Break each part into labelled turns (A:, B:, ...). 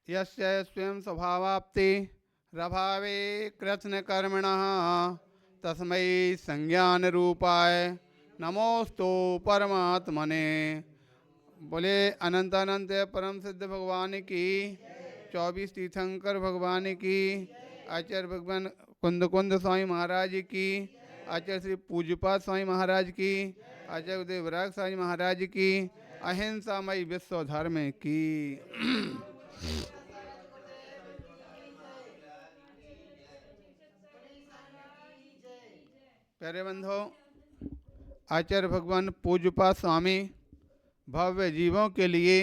A: यस्य स्वयं स्वभावाप्ति रभावे कृष्ण कर्मणः तस्मै संज्ञान रूपाय नमोस्तु परमात्मने। बोले अनंत अनंत परम सिद्ध भगवान की, 24 तीर्थंकर भगवान की, आचार्य भगवान कुंद कुंद स्वामी महाराज की, आचार्य श्री पूज्यपाद स्वामी महाराज की, आचार्य देवराग स्वामी महाराज की, अहिंसामय विश्व धर्म की। प्यारे बंधो, आचार्य भगवान पूज्यपाद स्वामी भव्य जीवों के लिए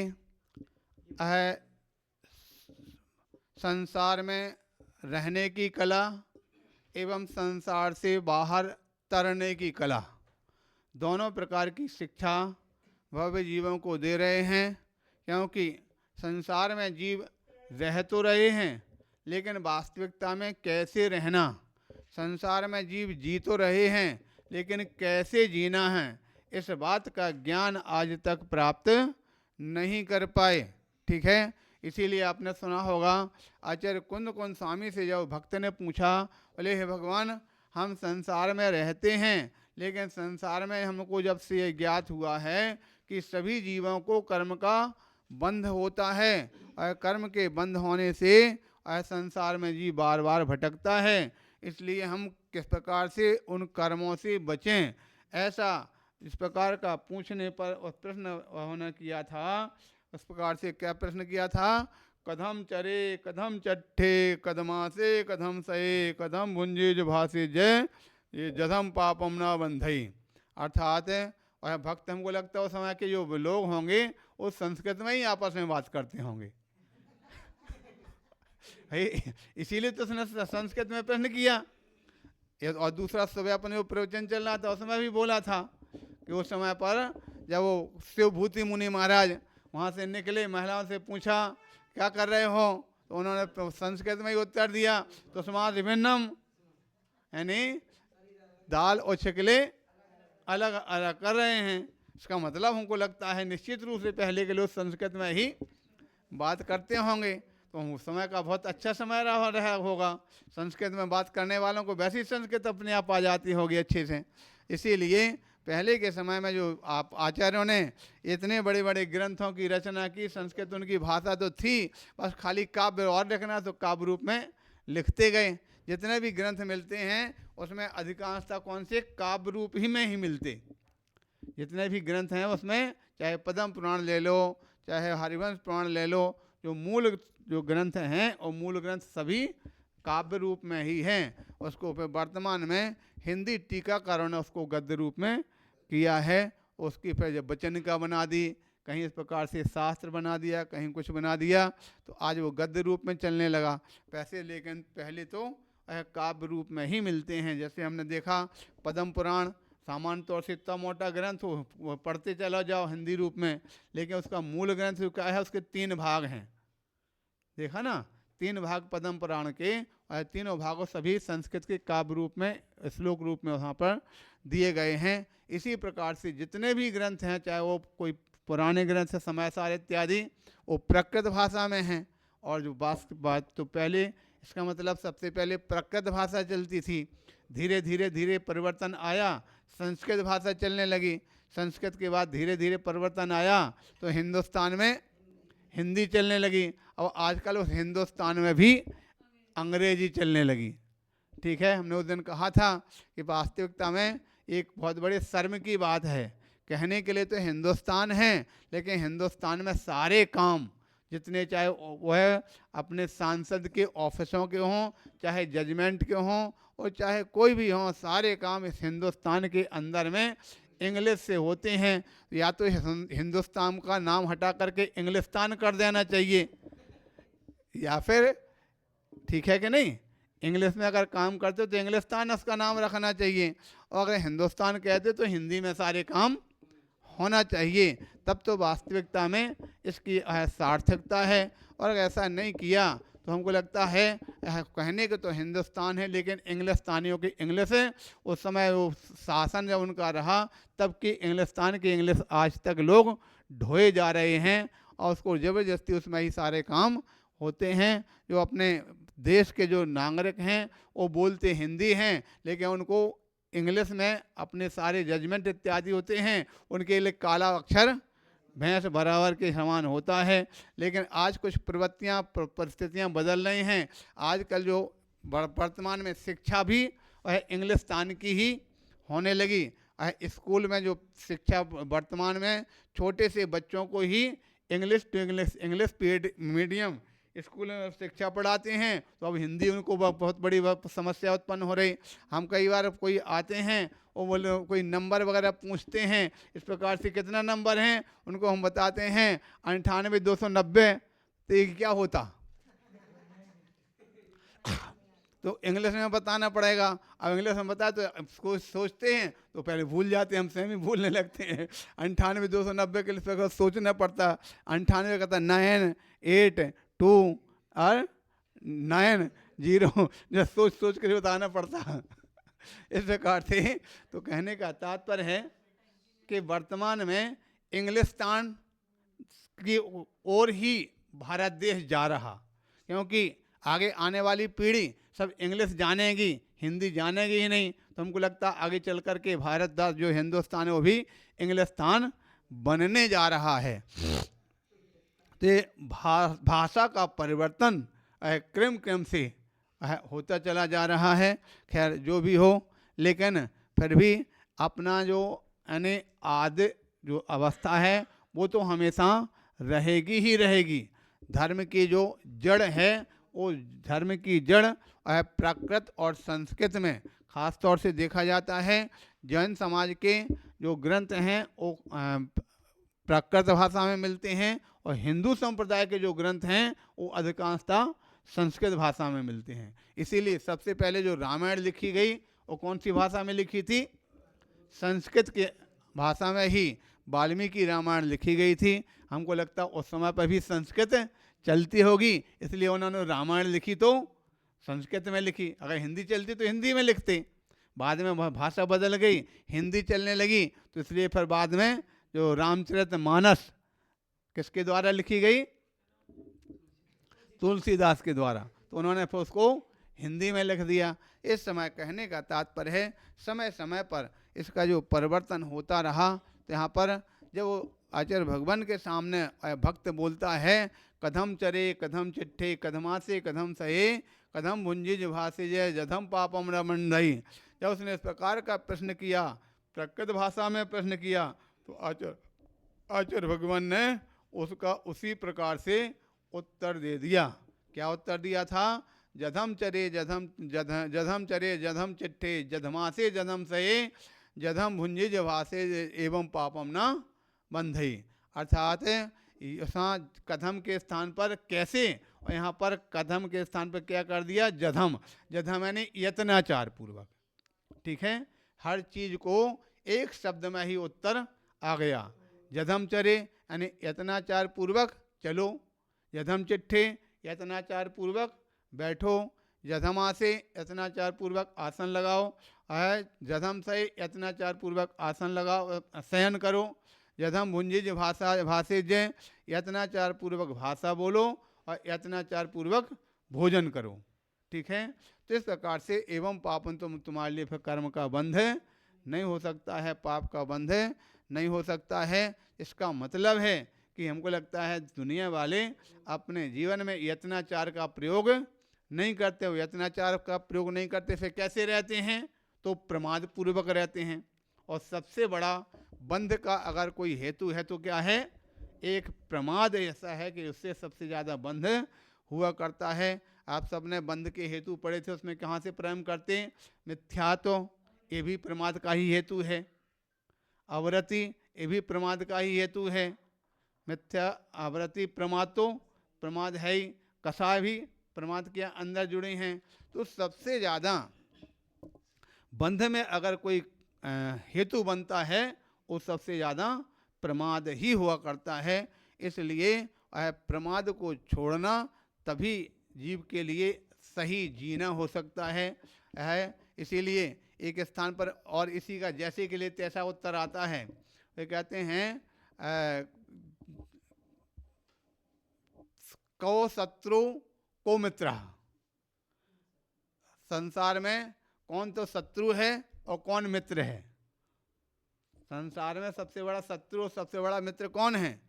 A: संसार में रहने की कला एवं संसार से बाहर तरने की कला, दोनों प्रकार की शिक्षा भव्य जीवों को दे रहे हैं। क्योंकि संसार में जीव रह तो रहे हैं, लेकिन वास्तविकता में कैसे रहना, संसार में जीव जी तो रहे हैं लेकिन कैसे जीना है, इस बात का ज्ञान आज तक प्राप्त नहीं कर पाए। ठीक है, इसीलिए आपने सुना होगा आचार्य कुंद कुंद स्वामी से जब भक्त ने पूछा, बोले हे भगवान, हम संसार में रहते हैं लेकिन संसार में हमको जब से ये ज्ञात हुआ है कि सभी जीवों को कर्म का बंध होता है और कर्म के बंध होने से संसार में जीव बार बार भटकता है, इसलिए हम किस प्रकार से उन कर्मों से बचें, ऐसा इस प्रकार का पूछने पर उस प्रश्न उन्होंने किया था। उस प्रकार से क्या प्रश्न किया था? कदम चरे कदम चट्ठे कदमा से कदम सहे कदम भुंजे जो भाषे जय ये जधम पापम न बंधई। अर्थात और भक्त हमको लगता है उस समय के जो लोग होंगे वो संस्कृत में ही आपस में बात करते होंगे। इसीलिए तो उसने संस्कृत में प्रश्न किया। और दूसरा सुबह अपने प्रवचन चल रहा था, उसमें भी बोला था कि उस समय पर जब वो शिवभूति मुनि महाराज वहाँ से निकले, महिलाओं से पूछा क्या कर रहे हो, तो उन्होंने संस्कृत में ही उत्तर दिया, तो समाज विभिन्नम, यानी दाल और छिकले अलग अलग कर रहे हैं। इसका मतलब हमको लगता है निश्चित रूप से पहले के लोग संस्कृत में ही बात करते होंगे, तो उस समय का बहुत अच्छा समय रहा होगा। संस्कृत में बात करने वालों को वैसी संस्कृत अपने आप आ जाती होगी अच्छे से। इसीलिए पहले के समय में जो आप आचार्यों ने इतने बड़े बड़े ग्रंथों की रचना की, संस्कृत उनकी भाषा तो थी, बस खाली काव्य और लिखना तो काव्य रूप में लिखते गए। जितने भी ग्रंथ मिलते हैं उसमें अधिकांशतः कौन से काव्य रूप ही में ही मिलते। जितने भी ग्रंथ हैं उसमें, चाहे पद्म पुराण ले लो, चाहे हरिवंश पुराण ले लो, जो मूल जो ग्रंथ हैं और मूल ग्रंथ सभी काव्य रूप में ही हैं। उसको वर्तमान में हिंदी टीकाकारों ने उसको गद्य रूप में किया है। उसकी फिर जब वचनिका बना दी, कहीं इस प्रकार से शास्त्र बना दिया, कहीं कुछ बना दिया, तो आज वो गद्य रूप में चलने लगा पैसे। लेकिन पहले तो काव्य रूप में ही मिलते हैं। जैसे हमने देखा पद्म पुराण सामान्य तौर से इतना मोटा ग्रंथ वो पढ़ते चला जाओ हिंदी रूप में, लेकिन उसका मूल ग्रंथ क्या है, उसके 3 भाग हैं। देखा ना, 3 भाग पद्म पुराण के, और तीनों भागों सभी संस्कृत के काव्य रूप में, श्लोक रूप में वहाँ पर दिए गए हैं। इसी प्रकार से जितने भी ग्रंथ हैं, चाहे वो कोई पुराने ग्रंथ है समय सार इत्यादि, वो प्राकृत भाषा में हैं। और जो बात तो पहले, इसका मतलब सबसे पहले प्राकृत भाषा चलती थी, धीरे धीरे धीरे परिवर्तन आया, संस्कृत भाषा चलने लगी। संस्कृत के बाद धीरे धीरे परिवर्तन आया तो हिंदुस्तान में हिंदी चलने लगी, और आजकल उस हिंदुस्तान में भी अंग्रेजी चलने लगी। ठीक है, हमने उस दिन कहा था कि वास्तविकता में एक बहुत बड़े शर्म की बात है, कहने के लिए तो हिंदुस्तान है, लेकिन हिंदुस्तान में सारे काम जितने, चाहे वह अपने सांसद के ऑफिसों के हों, चाहे जजमेंट के हों, और चाहे कोई भी हों, सारे काम इस हिंदुस्तान के अंदर में इंग्लिश से होते हैं। या तो हिंदुस्तान का नाम हटा करके इंग्लिस्तान कर देना चाहिए, या फिर, ठीक है कि नहीं, इंग्लिश में अगर काम करते तो इंग्लिस्तान उसका नाम रखना चाहिए, और अगर हिंदुस्तान कहते तो हिंदी में सारे काम होना चाहिए। तब तो वास्तविकता में इसकी सार्थकता है। और अगर ऐसा नहीं किया तो हमको लगता है कहने के तो हिंदुस्तान है, लेकिन इंग्लिस्तानियों की इंग्लिश है। उस समय वो शासन जब उनका रहा तब की इंग्लिस्तान की इंग्लिश आज तक लोग ढोए जा रहे हैं, और उसको ज़बरदस्ती उसमें ही सारे काम होते हैं, जो अपने देश के जो नागरिक हैं वो बोलते हिंदी हैं, लेकिन उनको इंग्लिश में अपने सारे जजमेंट इत्यादि होते हैं, उनके लिए काला अक्षर भैंस बराबर के समान होता है। लेकिन आज कुछ प्रवृत्तियाँ परिस्थितियाँ बदल रही हैं। आजकल जो वर्तमान में शिक्षा भी वह इंग्लिस्तान की ही होने लगी। स्कूल में जो शिक्षा वर्तमान में छोटे से बच्चों को ही English to English medium school में शिक्षा पढ़ाते हैं, तो अब हिंदी उनको बहुत बड़ी समस्या उत्पन्न हो रही। हम कई बार कोई आते हैं, वो बोले कोई नंबर वगैरह पूछते हैं, इस प्रकार से कितना नंबर हैं, उनको हम बताते हैं 98,290, तो ये क्या होता, तो इंग्लिश में बताना पड़ेगा। अब इंग्लिश में बताए तो कुछ सोचते हैं तो पहले भूल जाते हैं, हम सेम ही भूलने लगते हैं। 98,290 के लिए सोचना पड़ता, 98 कहता 9 8 2 और 9 0, जो सोच सोच कर बताना पड़ता। इस प्रकार से तो कहने का तात्पर्य है कि वर्तमान में इंग्लिस्तान की ओर ही भारत देश जा रहा, क्योंकि आगे आने वाली पीढ़ी सब इंग्लिश जानेगी, हिंदी जानेगी ही नहीं। तो हमको लगता है आगे चल कर के भारत देश जो हिंदुस्तान है वो भी इंग्लिस्तान बनने जा रहा है। तो भाषा का परिवर्तन क्रम क्रम से होता चला जा रहा है। खैर जो भी हो, लेकिन फिर भी अपना जो यानी आदि जो अवस्था है वो तो हमेशा रहेगी ही रहेगी। धर्म की जो जड़ है वो धर्म की जड़ प्राकृत और संस्कृत में खास तौर से देखा जाता है। जैन समाज के जो ग्रंथ हैं वो प्राकृत भाषा में मिलते हैं, और हिंदू संप्रदाय के जो ग्रंथ हैं वो अधिकांशतः संस्कृत भाषा में मिलते हैं। इसीलिए सबसे पहले जो रामायण लिखी गई वो कौन सी भाषा में लिखी थी, संस्कृत के भाषा में ही वाल्मीकि रामायण लिखी गई थी। हमको लगता है उस समय पर भी संस्कृत चलती होगी, इसलिए उन्होंने रामायण लिखी तो संस्कृत में लिखी। अगर हिंदी चलती तो हिंदी में लिखते, बाद में भाषा बदल गई, हिंदी चलने लगी, तो इसलिए फिर बाद में जो रामचरितमानस किसके द्वारा लिखी गई, तुलसीदास के द्वारा, तो उन्होंने फिर उसको हिंदी में लिख दिया। इस समय कहने का तात्पर्य है समय समय पर इसका जो परिवर्तन होता रहा। तो यहाँ पर जब आचार्य भगवान के सामने भक्त बोलता है कदम चरे कदम चिट्ठे कदमासे कदम सहे कदम भुंजिज भाषे जय जधम पापम रमंडई, जब उसने इस प्रकार का प्रश्न किया, प्रकृत भाषा में प्रश्न किया, तो आचार्य भगवान ने उसका उसी प्रकार से उत्तर दे दिया। क्या उत्तर दिया था, जधम चरे जधम चरे जधम चिट्ठे जधमासे जधम सहे जधम भुंजिज भाषे एवं पापम न बंधई। अर्थात यहाँ कदम के स्थान पर कैसे, और यहाँ पर कदम के स्थान पर क्या कर दिया, जधम। जधम यानी यत्नाचार पूर्वक, ठीक है, हर चीज को एक शब्द में ही उत्तर आ गया। जधम चरे यानी यत्नाचार पूर्वक चलो, जधम चिट्ठे यत्नाचार पूर्वक बैठो, जधमासे यत्नाचार पूर्वक आसन लगाओ, जधम से यत्नाचार पूर्वक आसन लगाओ शयन करो, जधम भुंजिज भाषे जय यत्नाचार पूर्वक भाषा बोलो, और यत्नाचार पूर्वक भोजन करो, ठीक है। तो इस प्रकार से एवं पापन तो तुम्हारे लिए फिर कर्म का बंध नहीं हो सकता है, पाप का बंध नहीं हो सकता है। इसका मतलब है कि हमको लगता है दुनिया वाले अपने जीवन में यत्नाचार का प्रयोग नहीं करते हो, यत्नाचार का प्रयोग नहीं करते, फिर कैसे रहते हैं, तो प्रमाद पूर्वक रहते हैं। और सबसे बड़ा बंध का अगर कोई हेतु है तो क्या है, एक प्रमाद ऐसा है कि उससे सबसे ज़्यादा बंध हुआ करता है। आप सबने बंध के हेतु पढ़े थे, उसमें कहाँ से प्रारंभ करते हैं, मिथ्यात्व, ये भी प्रमाद का ही हेतु है। आवृत्ति, ये भी प्रमाद का ही हेतु है। मिथ्या आवृत्ति प्रमाद तो प्रमाद है ही, कषाय भी प्रमाद के अंदर जुड़े हैं। तो सबसे ज़्यादा बंध में अगर कोई हेतु बनता है वो सबसे ज़्यादा प्रमाद ही हुआ करता है। इसलिए प्रमाद को छोड़ना तभी जीव के लिए सही जीना हो सकता है। इसीलिए एक स्थान पर और इसी का जैसे के लिए तैसा उत्तर आता है। वे कहते हैं को शत्रु को मित्र। संसार में कौन तो शत्रु है और कौन मित्र है? संसार में सबसे बड़ा शत्रु और सबसे बड़ा मित्र कौन है?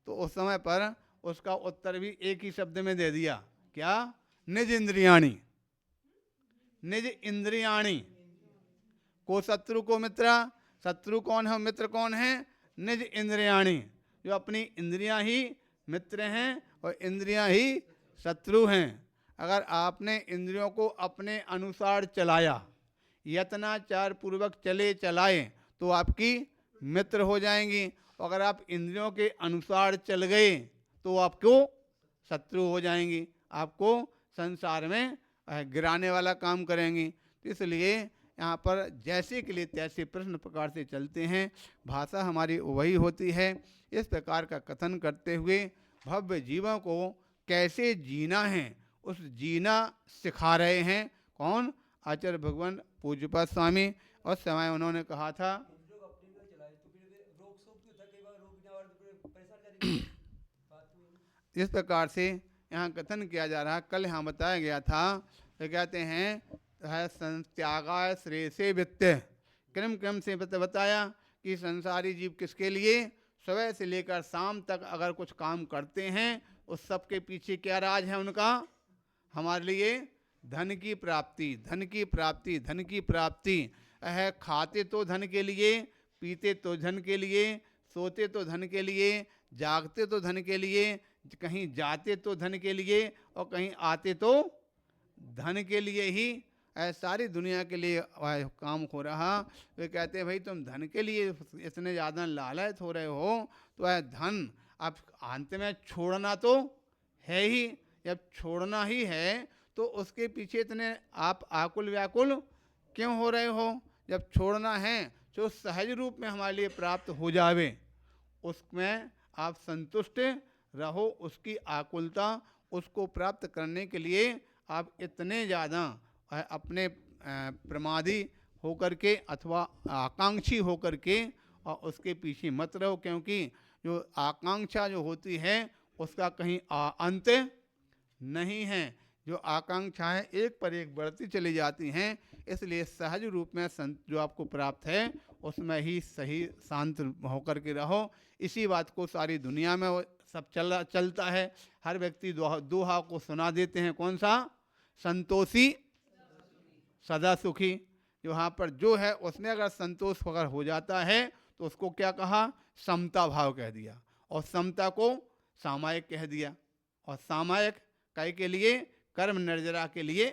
A: तो उस समय पर उसका उत्तर भी एक ही शब्द में दे दिया, क्या? निज इंद्रियाणी। निज इंद्रियाणी को शत्रु को मित्र। शत्रु कौन है, मित्र कौन है? निज इंद्रियाणी, जो अपनी इंद्रियां ही मित्र हैं और इंद्रियां ही शत्रु हैं। अगर आपने इंद्रियों को अपने अनुसार चलाया, यत्नाचार पूर्वक चलाए तो आपकी मित्र हो जाएंगी। अगर आप इंद्रियों के अनुसार चल गए तो आपको शत्रु हो जाएंगी, आपको संसार में गिराने वाला काम करेंगी। तो इसलिए यहाँ पर जैसे के लिए तैसे प्रश्न प्रकार से चलते हैं, भाषा हमारी वही होती है। इस प्रकार का कथन करते हुए भव्य जीवों को कैसे जीना है उस जीना सिखा रहे हैं। कौन? आचार्य भगवान पूज्यपाद स्वामी। और समय उन्होंने कहा था इस प्रकार से यहाँ कथन किया जा रहा। कल यहाँ बताया गया था, तो कहते हैं त्यागाय श्रेयसे वित्त। क्रम क्रम से बताया कि संसारी जीव किसके लिए सुबह से लेकर शाम तक अगर कुछ काम करते हैं उस सब के पीछे क्या राज है उनका? हमारे लिए धन की प्राप्ति, धन की प्राप्ति, धन की प्राप्ति है। खाते तो धन के लिए, पीते तो धन के लिए, सोते तो धन के लिए, जागते तो धन के लिए, कहीं जाते तो धन के लिए और कहीं आते तो धन के लिए ही। सारी दुनिया के लिए काम हो रहा। वे कहते हैं भाई तुम धन के लिए इतने ज़्यादा लालच हो रहे हो तो धन अब अंत में छोड़ना तो है ही। जब छोड़ना ही है तो उसके पीछे इतने आप आकुल व्याकुल क्यों हो रहे हो? जब छोड़ना है तो सहज रूप में हमारे लिए प्राप्त हो जावे, उसमें आप संतुष्ट रहो। उसकी आकुलता, उसको प्राप्त करने के लिए आप इतने ज़्यादा अपने प्रमादी होकर के अथवा आकांक्षी होकर के और उसके पीछे मत रहो, क्योंकि जो आकांक्षा जो होती है उसका कहीं अंत नहीं है। जो आकांक्षाएं एक पर एक बढ़ती चली जाती हैं। इसलिए सहज रूप में जो आपको प्राप्त है उसमें ही सही शांत होकर के रहो। इसी बात को सारी दुनिया में सब चलता है। हर व्यक्ति दोहा को सुना देते हैं, कौन सा? संतोषी सदा सुखी। यहाँ पर जो है उसमें अगर संतोष अगर हो जाता है तो उसको क्या कहा? समता भाव कह दिया। और समता को सामायिक कह दिया। और सामायिक कई के लिए कर्म निर्जरा के लिए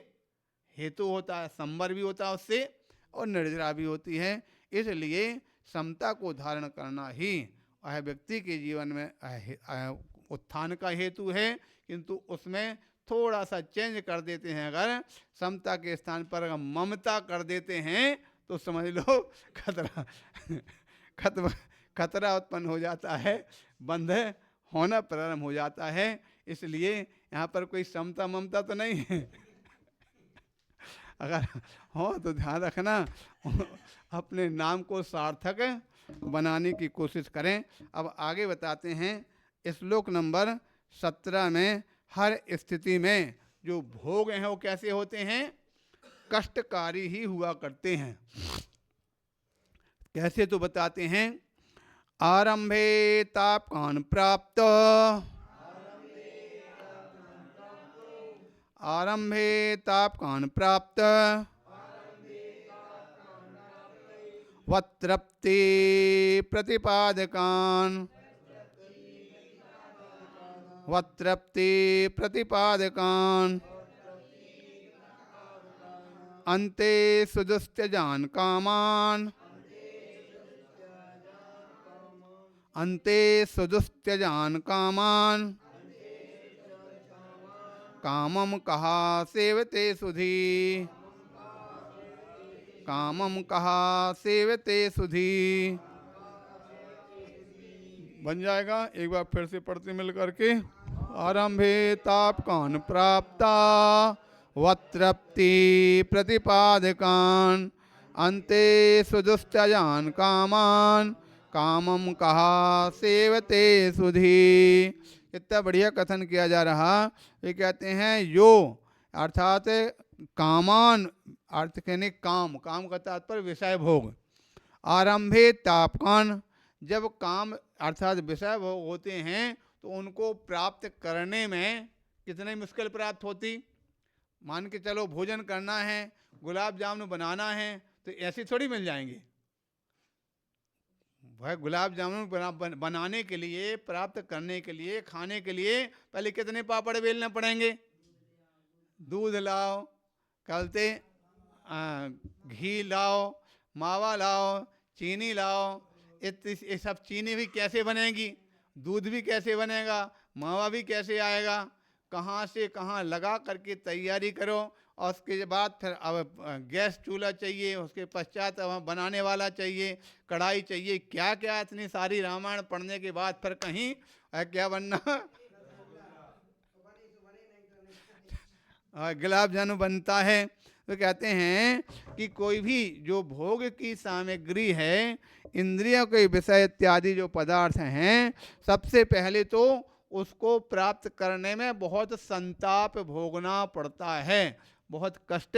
A: हेतु होता है, संवर भी होता है उससे और निर्जरा भी होती है। इसलिए समता को धारण करना ही व्यक्ति के जीवन में उत्थान का हेतु है। किंतु उसमें थोड़ा सा चेंज कर देते हैं, अगर समता के स्थान पर अगर ममता कर देते हैं तो समझ लो खतरा उत्पन्न हो जाता है, बंध होना प्रारंभ हो जाता है। इसलिए यहाँ पर कोई समता ममता तो नहीं है। अगर हो तो ध्यान रखना, अपने नाम को सार्थक बनाने की कोशिश करें। अब आगे बताते हैं श्लोक नंबर 17 में हर स्थिति में जो भोग हैं वो कैसे होते हैं? कष्टकारी ही हुआ करते हैं। कैसे तो बताते हैं, आरंभे तापकान प्राप्त, आरंभे तापकान प्राप्त, वतृप्ति प्रतिपादकान, वतृप्ति प्रतिपादकान, अन्ते सुदुस्त्यजान कामान, अन्ते सुदुस्त्यजान कामान, कामम कहा सेवते सुधी, कामम कहा सेवते सुधी। बन जाएगा। एक बार फिर से पढ़ते मिल करके। आरंभे तापकान प्राप्ता, वतृप्ति प्रतिपादकान, अन्ते सुदुस्त्यजान कामान, कामम कहा सेवते सुधी। इतना बढ़िया कथन किया जा रहा। वे कहते हैं यो अर्थात कामान, अर्थ कहने काम, काम का तात्पर्य विषय भोग। आरंभे तापकान, जब काम अर्थात विषय भोग होते हैं तो उनको प्राप्त करने में कितनी मुश्किल प्राप्त होती। मान के चलो भोजन करना है, गुलाब जामुन बनाना है, तो ऐसी थोड़ी मिल जाएंगे। वह गुलाब जामुन बनाने के लिए, प्राप्त करने के लिए, खाने के लिए पहले कितने पापड़ बेलने पड़ेंगे। दूध लाओ, कलते घी लाओ, मावा लाओ, चीनी लाओ, ये सब चीनी भी कैसे बनेगी, दूध भी कैसे बनेगा, मावा भी कैसे आएगा, कहाँ से कहाँ लगा करके तैयारी करो। और उसके बाद फिर अब गैस चूल्हा चाहिए, उसके पश्चात अब बनाने वाला चाहिए, कढ़ाई चाहिए, क्या क्या इतनी सारी रामायण पढ़ने के बाद फिर कहीं क्या बनना गुलाब जामुन बनता है। तो कहते हैं कि कोई भी जो भोग की सामग्री है, इंद्रियों के विषय इत्यादि जो पदार्थ हैं, सबसे पहले तो उसको प्राप्त करने में बहुत संताप भोगना पड़ता है, बहुत कष्ट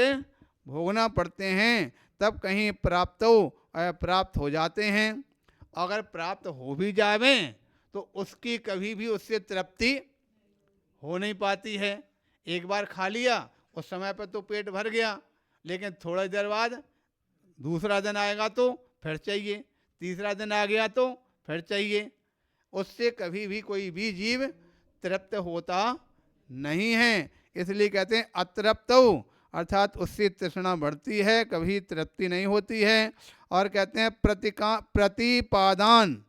A: भोगना पड़ते हैं, तब कहीं प्राप्त हो जाते हैं। अगर प्राप्त हो भी जावे तो उसकी कभी भी उससे तृप्ति हो नहीं पाती है। एक बार खा लिया उस समय पर तो पेट भर गया, लेकिन थोड़ी देर बाद दूसरा दिन आएगा तो फिर चाहिए, तीसरा दिन आ गया तो फिर चाहिए। उससे कभी भी कोई भी जीव तृप्त होता नहीं है। इसलिए कहते हैं अतृप्त, अर्थात उससे तृष्णा बढ़ती है, कभी तृप्ति नहीं होती है। और कहते हैं प्रतिपादान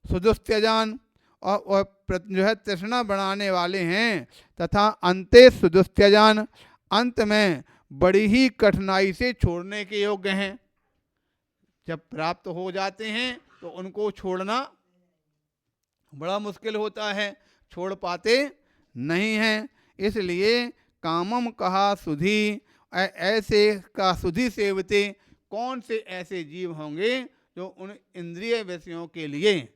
A: सुदुस्त्यजान, और जो है तृष्णा बढ़ाने वाले हैं, तथा अंते सुदुस्त्यजान, अंत में बड़ी ही कठिनाई से छोड़ने के योग्य हैं। जब प्राप्त हो जाते हैं तो उनको छोड़ना बड़ा मुश्किल होता है, छोड़ पाते नहीं हैं। इसलिए कामम कहा सुधी, ऐसे का सुधी सेवते, कौन से ऐसे जीव होंगे जो उन इंद्रिय विषयों के लिए,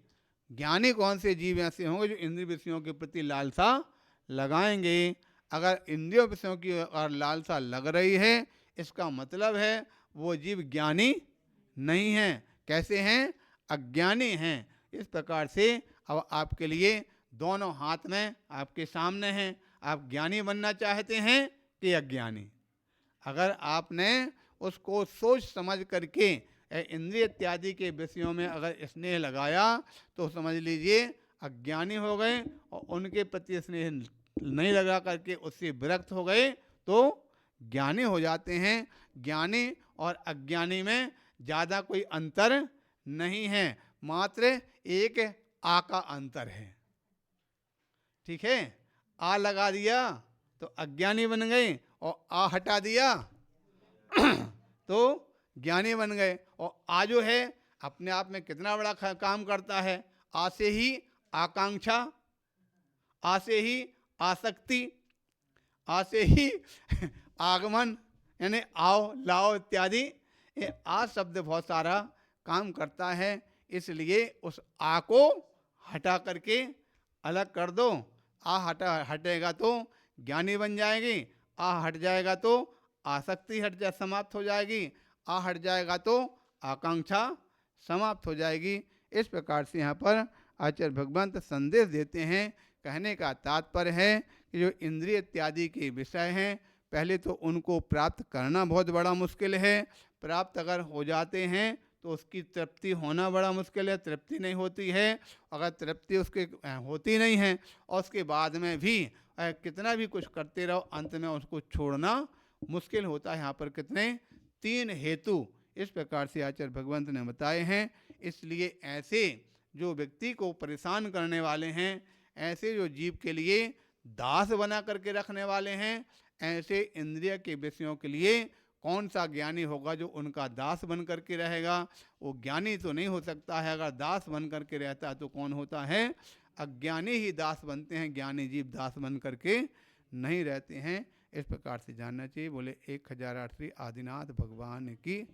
A: ज्ञानी कौन से जीव ऐसे होंगे जो इंद्रिय विषयों के प्रति लालसा लगाएंगे। अगर इंद्रिय विषयों की अगर लालसा लग रही है, इसका मतलब है वो जीव ज्ञानी नहीं हैं। कैसे हैं? अज्ञानी हैं। इस प्रकार से अब आपके लिए दोनों हाथ में आपके सामने हैं, आप ज्ञानी बनना चाहते हैं कि अज्ञानी। अगर आपने उसको सोच समझ करके इंद्रिय इत्यादि के विषयों में अगर स्नेह लगाया तो समझ लीजिए अज्ञानी हो गए, और उनके प्रति स्नेह नहीं लगा करके उससे विरक्त हो गए तो ज्ञानी हो जाते हैं। ज्ञानी और अज्ञानी में ज़्यादा कोई अंतर नहीं है, मात्र एक आ का अंतर है। ठीक है, आ लगा दिया तो अज्ञानी बन गए, और आ हटा दिया तो ज्ञानी बन गए। और आ जो है अपने आप में कितना बड़ा काम करता है। आ से ही आकांक्षा, आ से ही आसक्ति, आ से ही आगमन, यानी आओ लाओ इत्यादि। ये आ शब्द बहुत सारा काम करता है, इसलिए उस आ को हटा करके अलग कर दो। आ हटेगा तो ज्ञानी बन जाएगी, आ हट जाएगा तो आसक्ति समाप्त हो जाएगी, आ हट जाएगा तो आकांक्षा समाप्त हो जाएगी। इस प्रकार से यहाँ पर आचार्य भगवंत संदेश देते हैं। कहने का तात्पर्य है कि जो इंद्रिय इत्यादि के विषय हैं, पहले तो उनको प्राप्त करना बहुत बड़ा मुश्किल है। प्राप्त अगर हो जाते हैं तो उसकी तृप्ति होना बड़ा मुश्किल है, तृप्ति नहीं होती है। अगर तृप्ति उसके होती नहीं है और उसके बाद में भी कितना भी कुछ करते रहो, अंत में उसको छोड़ना मुश्किल होता है। यहाँ पर कितने 3 हेतु इस प्रकार से आचार्य भगवंत ने बताए हैं। इसलिए ऐसे जो व्यक्ति को परेशान करने वाले हैं, ऐसे जो जीव के लिए दास बना करके रखने वाले हैं, ऐसे इंद्रिय के विषयों के लिए कौन सा ज्ञानी होगा जो उनका दास बन करके रहेगा। वो ज्ञानी तो नहीं हो सकता है। अगर दास बन करके रहता है तो कौन होता है? अज्ञानी ही दास बनते हैं, ज्ञानी जीव दास बन करके नहीं रहते हैं। इस प्रकार से जानना चाहिए। बोले 1008 श्री आदिनाथ भगवान की।